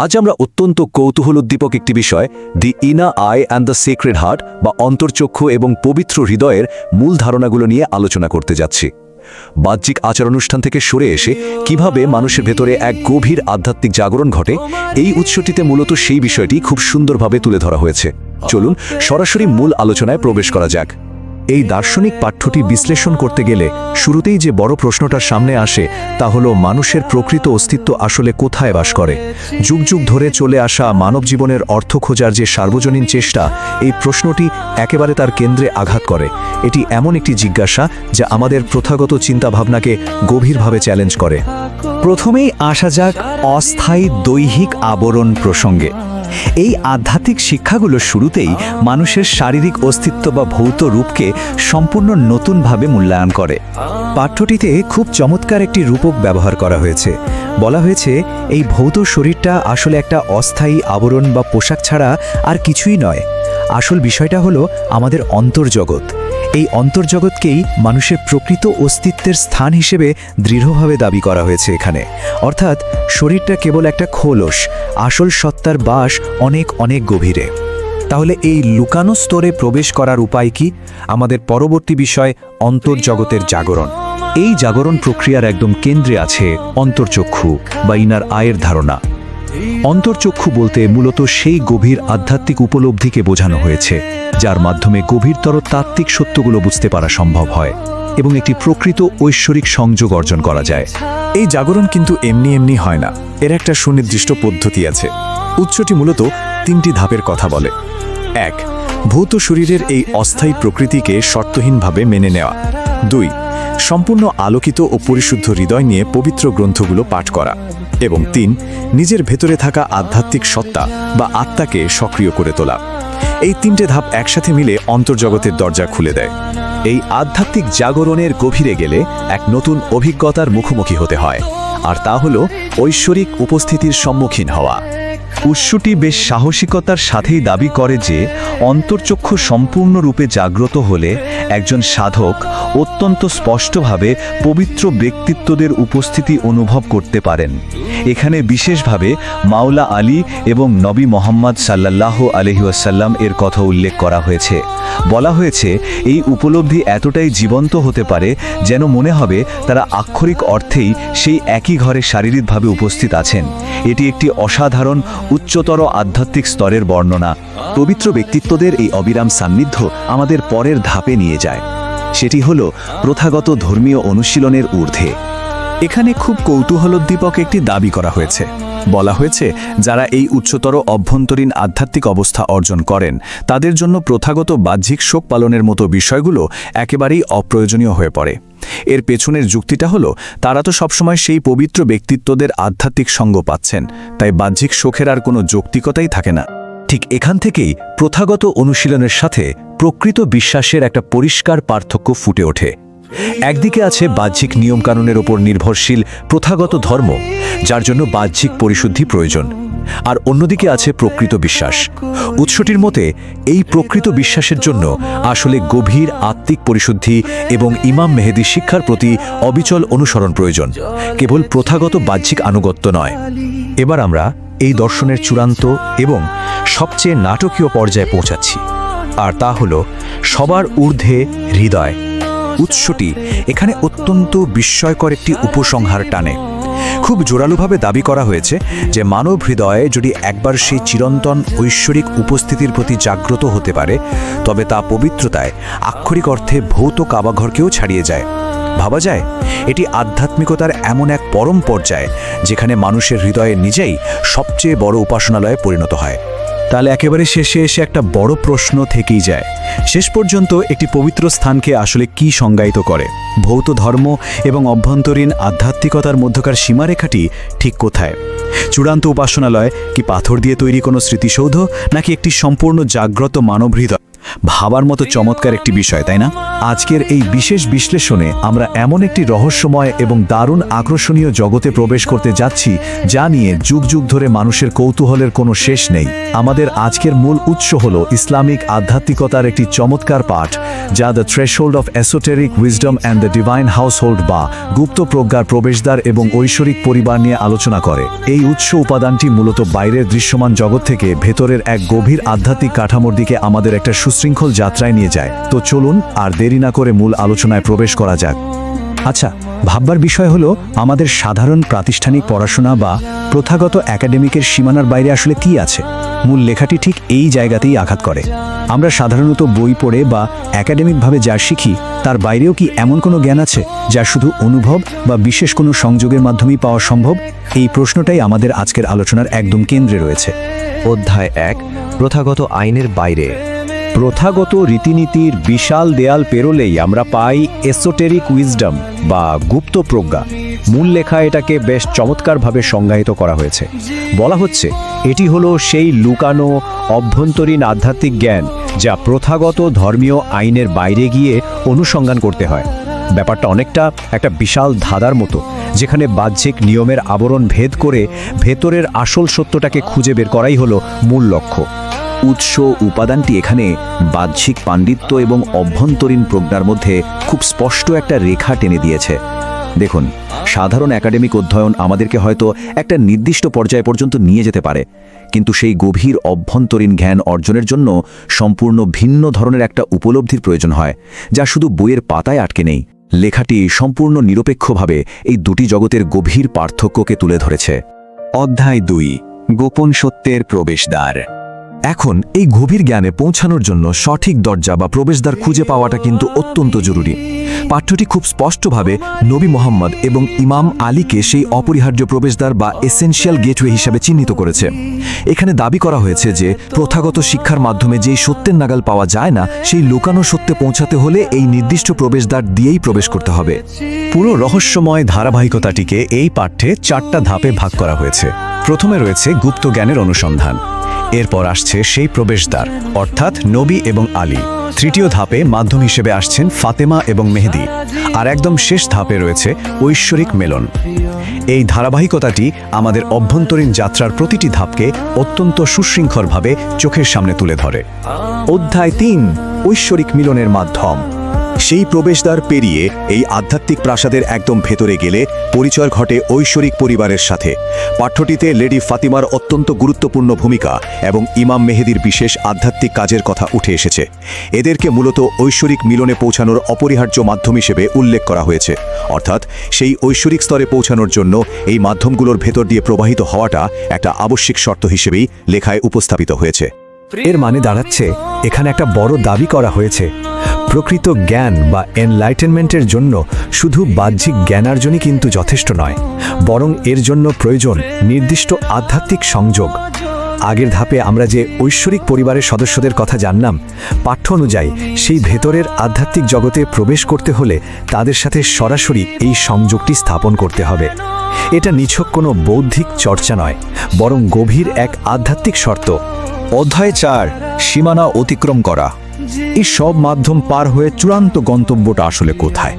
আজ আমরা অত্যন্ত কৌতূহলোদ্দীপক একটি বিষয় the inner eye and the sacred heart বা অন্তর্চক্ষু এবং পবিত্র হৃদয়ের মূল ধারণাগুলো নিয়ে আলোচনা করতে যাচ্ছি। বাহ্যিক আচারানুষ্ঠান থেকে সরে এসে কিভাবে মানুষের ভেতরে এক গভীর আধ্যাত্মিক জাগরণ ঘটে, এই উৎসটিতে মূলত সেই বিষয়টি খুব সুন্দরভাবে তুলে ধরা হয়েছে। চলুন সরাসরি মূল আলোচনায় প্রবেশ করা যাক। এই দার্শনিক পাঠ্যটি বিশ্লেষণ করতে গেলে শুরুতেই যে বড় প্রশ্নটার সামনে আসে তা হলো মানুষের প্রকৃত অস্তিত্ব আসলে কোথায় বাস করে। যুগ যুগ ধরে চলে আসা মানব জীবনের অর্থ খোঁজার যে সার্বজনীন চেষ্টা, এই প্রশ্নটি একেবারে তার কেন্দ্রে আঘাত করে। এটি এমন একটি জিজ্ঞাসা যা আমাদের প্রথাগত চিন্তাভাবনাকে গভীরভাবে চ্যালেঞ্জ করে। প্রথমেই আসা যাক অস্থায়ী দৈহিক আবরণ প্রসঙ্গে। এই আধ্যাত্মিক শিক্ষাগুলো শুরুতেই মানুষের শারীরিক অস্তিত্ব বা ভৌত রূপকে সম্পূর্ণ নতুনভাবে মূল্যায়ন করে। পাঠ্যটিতে খুব চমৎকার একটি রূপক ব্যবহার করা হয়েছে। বলা হয়েছে এই ভৌত শরীরটা আসলে একটা অস্থায়ী আবরণ বা পোশাক ছাড়া আর কিছুই নয়। আসল বিষয়টা হলো আমাদের অন্তর্জগৎ। এই অন্তর্জগৎকেই মানুষের প্রকৃত অস্তিত্বের স্থান হিসেবে দৃঢ়ভাবে দাবি করা হয়েছে এখানে। অর্থাৎ শরীরটা কেবল একটা খোলস, আসল সত্তার বাস অনেক অনেক গভীরে। তাহলে এই লুকানো স্তরে প্রবেশ করার উপায় কি? আমাদের পরবর্তী বিষয় অন্তর্জগতের জাগরণ। এই জাগরণ প্রক্রিয়ার একদম কেন্দ্রে আছে অন্তর্চক্ষু বা ইনার আয়ের ধারণা। অন্তর্চক্ষু বলতে মূলত সেই গভীর আধ্যাত্মিক উপলব্ধিকে বোঝানো হয়েছে যার মাধ্যমে গভীরতর তাত্ত্বিক সত্যগুলো বুঝতে পারা সম্ভব হয় এবং একটি প্রকৃত ঐশ্বরিক সংযোগ অর্জন করা যায়। এই জাগরণ কিন্তু এমনি এমনি হয় না, এর একটা সুনির্দিষ্ট পদ্ধতি আছে। উৎসটি মূলত 3টি ধাপের কথা বলে। 1. ভৌত শরীরের এই অস্থায়ী প্রকৃতিকে শর্তহীনভাবে মেনে নেওয়া। 2. সম্পূর্ণ আলোকিত ও পরিশুদ্ধ হৃদয় নিয়ে পবিত্র গ্রন্থগুলো পাঠ করা। এবং 3. নিজের ভেতরে থাকা আধ্যাত্মিক সত্তা বা আত্মাকে সক্রিয় করে তোলা। এই 3টে ধাপ একসাথে মিলে অন্তর্জগতের দরজা খুলে দেয়। এই আধ্যাত্মিক জাগরণের গভীরে গেলে এক নতুন অভিজ্ঞতার মুখোমুখি হতে হয়, আর তা হলো ঐশ্বরিক উপস্থিতির সম্মুখীন হওয়া। উৎসটি বেশ সাহসিকতার সাথেই দাবি করে যে অন্তর্চক্ষু সম্পূর্ণরূপে জাগ্রত হলে একজন সাধক অত্যন্ত স্পষ্টভাবে পবিত্র ব্যক্তিত্বদের উপস্থিতি অনুভব করতে পারেন। এখানে বিশেষভাবে মাওলা আলী এবং নবী মোহাম্মদ সাল্লাল্লাহু আলাইহি ওয়াসাল্লাম এর কথা উল্লেখ করা হয়েছে। বলা হয়েছে এই উপলব্ধি এতটাই জীবন্ত হতে পারে যেন মনে হবে তারা আক্ষরিক অর্থেই সেই একই ঘরে শারীরিকভাবে উপস্থিত আছেন। এটি একটি অসাধারণ উচ্চতর আধ্যাত্মিক স্তরের বর্ণনা। পবিত্র ব্যক্তিত্বদের এই অবিরাম সান্নিধ্য আমাদের পরের ধাপে নিয়ে যায়। সেটি হল প্রথাগত ধর্মীয় অনুশীলনের ঊর্ধ্বে। এখানে খুব কৌতূহলোদ্দীপক একটি দাবি করা হয়েছে। বলা হয়েছে যারা এই উচ্চতর অভ্যন্তরীণ আধ্যাত্মিক অবস্থা অর্জন করেন তাদের জন্য প্রথাগত বাহ্যিক শোক পালনের মতো বিষয়গুলো একেবারেই অপ্রয়োজনীয় হয়ে পড়ে। এর পেছনের যুক্তিটা হলো তারা তো সবসময় সেই পবিত্র ব্যক্তিত্বদের আধ্যাত্মিক সঙ্গ পাচ্ছেন, তাই বাহ্যিক শোকের আর কোনো যৌক্তিকতাই থাকে না। ঠিক এখান থেকেই প্রথাগত অনুশীলনের সাথে প্রকৃত বিশ্বাসের একটা পরিষ্কার পার্থক্য ফুটে ওঠে। একদিকে আছে বাহ্যিক নিয়মকানুনের ওপর নির্ভরশীল প্রথাগত ধর্ম, যার জন্য বাহ্যিক পরিশুদ্ধি প্রয়োজন, আর অন্যদিকে আছে প্রকৃত বিশ্বাস। উৎসটির মতে এই প্রকৃত বিশ্বাসের জন্য আসলে গভীর আত্মিক পরিশুদ্ধি এবং ইমাম মেহেদির শিক্ষার প্রতি অবিচল অনুসরণ প্রয়োজন, কেবল প্রথাগত বাহ্যিক আনুগত্য নয়। এবার আমরা এই দর্শনের চূড়ান্ত এবং সবচেয়ে নাটকীয় পর্যায়ে পৌঁছাচ্ছি, আর তা হল সবার ঊর্ধ্বে হৃদয়। উৎসটি এখানে অত্যন্ত বিস্ময়কর একটি উপসংহার টানে। খুব জোরালোভাবে দাবি করা হয়েছে যে মানব হৃদয়ে যদি একবার সেই চিরন্তন ঐশ্বরিক উপস্থিতির প্রতি জাগ্রত হতে পারে, তবে তা পবিত্রতায় আক্ষরিক অর্থে ভৌত কাবাঘরকেও ছাড়িয়ে যায়। ভাবা যায় এটি আধ্যাত্মিকতার এমন এক পরম পর্যায় যেখানে মানুষের হৃদয়ে নিজেই সবচেয়ে বড় উপাসনালয়ে পরিণত হয়। তাহলে একেবারে শেষে এসে একটা বড় প্রশ্ন থেকেই যায়, শেষ পর্যন্ত একটি পবিত্র স্থানকে আসলে কি সংজ্ঞায়িত করে? ভৌত ধর্ম এবং অভ্যন্তরীণ আধ্যাত্মিকতার মধ্যকার সীমারেখাটি ঠিক কোথায়? চূড়ান্ত উপাসনালয় কি পাথর দিয়ে তৈরি কোনো স্মৃতিসৌধ, নাকি একটি সম্পূর্ণ জাগ্রত মানব হৃদয়? ভাবার মতো চমৎকার একটি বিষয়, তাই না? আজকের এই বিশেষ বিশ্লেষণে আমরা এমন একটি রহস্যময় এবং দারুণ আকর্ষণীয় জগতে প্রবেশ করতে যাচ্ছি যা নিয়ে যুগ যুগ ধরে মানুষের কৌতূহলের কোনো শেষ নেই। আমাদের আজকের মূল উৎস হল ইসলামিক আধ্যাত্মিকতার একটি চমৎকার পাঠ, যা the threshold of esoteric wisdom and the divine household বা গুপ্ত প্রজ্ঞার প্রবেশদ্বার এবং ঐশ্বরিক পরিবার নিয়ে আলোচনা করে। এই উৎস উপাদানটি মূলত বাইরের দৃশ্যমান জগৎ থেকে ভেতরের এক গভীর আধ্যাত্মিক কাঠামোর দিকে আমাদের একটা সুশৃঙ্খল যাত্রায় নিয়ে যায়। তো চলুন আর দেরি না করে মূল আলোচনায় প্রবেশ করা যাক। আচ্ছা, ভাববার বিষয় হলো আমাদের সাধারণ প্রাতিষ্ঠানিক পড়াশোনা বা প্রথাগত একাডেমিকের সীমানার বাইরে আসলে কি আছে। মূল লেখাটি ঠিক এই জায়গাতেই আঘাত করে। আমরা সাধারণত বই পড়ে বা একাডেমিকভাবে যা শিখি তার বাইরেও কি এমন কোনো জ্ঞান আছে যা শুধু অনুভব বা বিশেষ কোনো সংযোগের মাধ্যমেই পাওয়া সম্ভব? এই প্রশ্নটাই আমাদের আজকের আলোচনার একদম কেন্দ্রে রয়েছে। অধ্যায় 1, প্রথাগত আইনের বাইরে। প্রথাগত রীতিনীতির বিশাল দেয়াল পেরোলেই আমরা পাই এসোটেরিক উইজডম বা গুপ্ত প্রজ্ঞা। মূল লেখা এটাকে বেশ চমৎকারভাবে সংজ্ঞায়িত করা হয়েছে। বলা হচ্ছে এটি হলো সেই লুকানো অভ্যন্তরীণ আধ্যাত্মিক জ্ঞান যা প্রথাগত ধর্মীয় আইনের বাইরে গিয়ে অনুসন্ধান করতে হয়। ব্যাপারটা অনেকটা একটা বিশাল ধাঁধার মতো, যেখানে বাহ্যিক নিয়মের আবরণ ভেদ করে ভেতরের আসল সত্যটাকে খুঁজে বের করাই হলো মূল লক্ষ্য। উৎস উপাদানটি এখানে বাহ্যিক পাণ্ডিত্য এবং অভ্যন্তরীণ প্রজ্ঞার মধ্যে খুব স্পষ্ট একটা রেখা টেনে দিয়েছে। দেখুন, সাধারণ একাডেমিক অধ্যয়ন আমাদেরকে হয়তো একটা নির্দিষ্ট পর্যায় পর্যন্ত নিয়ে যেতে পারে, কিন্তু সেই গভীর অভ্যন্তরীণ জ্ঞান অর্জনের জন্য সম্পূর্ণ ভিন্ন ধরনের একটা উপলব্ধির প্রয়োজন হয়, যা শুধু বইয়ের পাতায় আটকে নেই। লেখাটি সম্পূর্ণ নিরপেক্ষভাবে এই দুটি জগতের গভীর পার্থক্যকে তুলে ধরেছে। অধ্যায় 2, গোপন সত্যের প্রবেশদ্বার। এখন এই গভীর জ্ঞানে পৌঁছানোর জন্য সঠিক দরজা বা প্রবেশদ্বার খুঁজে পাওয়াটা কিন্তু অত্যন্ত জরুরি। পাঠ্যটি খুব স্পষ্টভাবে নবী মোহাম্মদ এবং ইমাম আলীকে সেই অপরিহার্য প্রবেশদ্বার বা এসেনশিয়াল গেটওয়ে হিসাবে চিহ্নিত করেছে। এখানে দাবি করা হয়েছে যে প্রথাগত শিক্ষার মাধ্যমে যেই সত্যের নাগাল পাওয়া যায় না, সেই লুকানো সত্যে পৌঁছাতে হলে এই নির্দিষ্ট প্রবেশদ্বার দিয়েই প্রবেশ করতে হবে। পুরো রহস্যময় ধারাবাহিকতাটিকে এই পাঠ্যে 4টা ধাপে ভাগ করা হয়েছে। প্রথমে রয়েছে গুপ্ত জ্ঞানের অনুসন্ধান, এরপর আসছে সেই প্রবেশদ্বার অর্থাৎ নবী এবং আলী। তৃতীয় ধাপে মাধ্যম হিসেবে আসছেন ফাতেমা এবং মেহেদি, আর একদম শেষ ধাপে রয়েছে ঐশ্বরিক মিলন। এই ধারাবাহিকতাটি আমাদের অভ্যন্তরীণ যাত্রার প্রতিটি ধাপকে অত্যন্ত সুশৃঙ্খলভাবে চোখের সামনে তুলে ধরে। অধ্যায় 3, ঐশ্বরিক মিলনের মাধ্যম। সেই প্রবেশদ্বার পেরিয়ে এই আধ্যাত্মিক প্রাসাদের একদম ভেতরে গেলে পরিচয় ঘটে ঐশ্বরিক পরিবারের সাথে। পাঠ্যটিতে লেডি ফাতিমার অত্যন্ত গুরুত্বপূর্ণ ভূমিকা এবং ইমাম মেহেদির বিশেষ আধ্যাত্মিক কাজের কথা উঠে এসেছে। এদেরকে মূলত ঐশ্বরিক মিলনে পৌঁছানোর অপরিহার্য মাধ্যম হিসেবে উল্লেখ করা হয়েছে, অর্থাৎ সেই ঐশ্বরিক স্তরে পৌঁছানোর জন্য এই মাধ্যমগুলোর ভেতর দিয়ে প্রবাহিত হওয়াটা একটা আবশ্যিক শর্ত হিসেবেই লেখায় উপস্থাপিত হয়েছে। এর মানে দাঁড়াচ্ছে এখানে একটা বড় দাবি করা হয়েছে, প্রকৃত জ্ঞান বা এনলাইটেনমেন্টের জন্য শুধু বাহ্যিক জ্ঞানার্জনই কিন্তু যথেষ্ট নয়, বরং এর জন্য প্রয়োজন নির্দিষ্ট আধ্যাত্মিক সংযোগ। আগের ধাপে আমরা যে ঐশ্বরিক পরিবারের সদস্যদের কথা জানলাম, পাঠ্য অনুযায়ী সেই ভেতরের আধ্যাত্মিক জগতে প্রবেশ করতে হলে তাদের সাথে সরাসরি এই সংযোগটি স্থাপন করতে হবে। এটা নিছক কোনো বৌদ্ধিক চর্চা নয়, বরং গভীর এক আধ্যাত্মিক শর্ত। অধ্যায় 4, সীমানা অতিক্রম করা। এই সব মাধ্যম পার হয়ে চূড়ান্ত গন্তব্যটা আসলে কোথায়?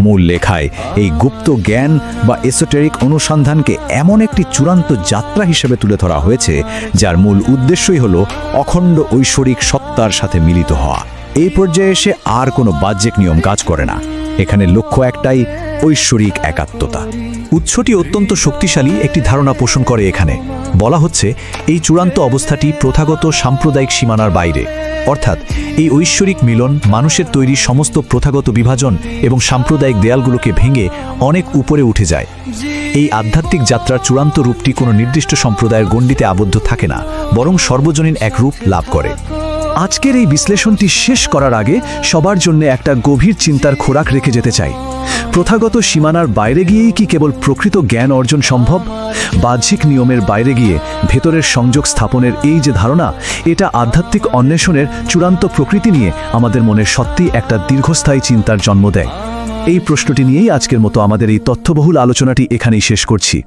মূল লেখায় এই গুপ্ত জ্ঞান বা এসোটেরিক অনুসন্ধানকে এমন একটি চূড়ান্ত যাত্রা হিসেবে তুলে ধরা হয়েছে যার মূল উদ্দেশ্যই হলো অখণ্ড ঐশ্বরিক সত্তার সাথে মিলিত হওয়া। এই পর্যায়ে এসে আর কোনো বাহ্যিক নিয়ম কাজ করে না, এখানে লক্ষ্য একটাই, ঐশ্বরিক একাত্মতা। উৎসটি অত্যন্ত শক্তিশালী একটি ধারণা পোষণ করে। এখানে বলা হচ্ছে এই চূড়ান্ত অবস্থাটি প্রথাগত সাম্প্রদায়িক সীমানার বাইরে, অর্থাৎ এই ঐশ্বরিক মিলন মানুষের তৈরি সমস্ত প্রথাগত বিভাজন এবং সাম্প্রদায়িক দেয়ালগুলোকে ভেঙে অনেক উপরে উঠে যায়। এই আধ্যাত্মিক যাত্রার চূড়ান্ত রূপটি কোনো নির্দিষ্ট সম্প্রদায়ের গণ্ডিতে আবদ্ধ থাকে না, বরং সর্বজনীন এক রূপ লাভ করে। আজকের এই বিশ্লেষণটি শেষ করার আগে সবার জন্য একটা গভীর চিন্তার খোরাক রেখে যেতে চাই। প্রথাগত সীমানার বাইরে গিয়েই কি কেবল প্রকৃত জ্ঞান অর্জন সম্ভব? বাহ্যিক নিয়মের বাইরে গিয়ে ভেতরের সংযোগ স্থাপনের এই যে ধারণা, এটা আধ্যাত্মিক অন্বেষণের চূড়ান্ত প্রকৃতি নিয়ে আমাদের মনে সত্যিই একটা দীর্ঘস্থায়ী চিন্তার জন্ম দেয়। এই প্রশ্নটি নিয়েই আজকের মতো আমাদের এই তথ্যবহুল আলোচনাটি এখানেই শেষ করছি।